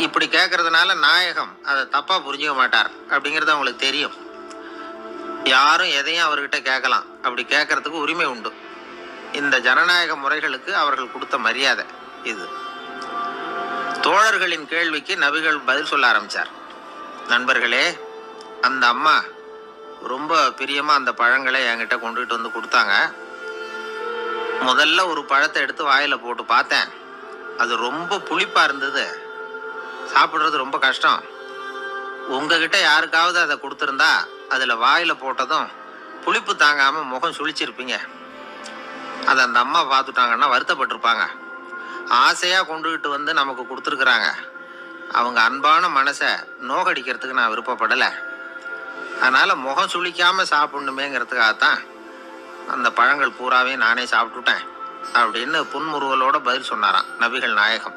இப்படி கேட்கறதுனால நாயகம் அதை தப்பா புரிஞ்சுக்க மாட்டார் அப்படிங்கிறது அவங்களுக்கு தெரியும். யாரும் எதையும் அவர்கிட்ட கேட்கலாம், அப்படி கேட்கறதுக்கு உரிமை உண்டு. இந்த ஜனநாயக முறைகளுக்கு அவர்கள் கொடுத்த மரியாதை இது. தோழர்களின் கேள்விக்கு நபிகள் பதில் சொல்ல ஆரம்பிச்சார். நண்பர்களே, அந்த அம்மா ரொம்ப பிரியமா அந்த பழங்களை என்கிட்ட கொண்டுகிட்டு வந்து கொடுத்தாங்க. முதல்ல ஒரு பழத்தை எடுத்து வாயில போட்டு பார்த்தேன். அது ரொம்ப புளிப்பா இருந்தது, சாப்பிட்றது ரொம்ப கஷ்டம். உங்ககிட்ட யாருக்காவது அதை கொடுத்துருந்தா அதுல வாயில போட்டதும் புளிப்பு தாங்காம முகம் சுழிச்சிருப்பீங்க. அதை அந்த அம்மா பார்த்துட்டாங்கன்னா வருத்தப்பட்டிருப்பாங்க. ஆசையா கொண்டுகிட்டு வந்து நமக்கு கொடுத்துருக்குறாங்க. அவங்க அன்பான மனசை நோகடிக்கிறதுக்கு நான் விருப்பப்படலை. அதனால முகம் சுளிக்காம சாப்பிடணுமேங்கிறதுக்காகத்தான் அந்த பழங்கள் பூராவே நானே சாப்பிட்டுட்டேன் அப்படின்னு புன்முறுவலோட பதில் சொன்னாராம் நபிகள் நாயகம்.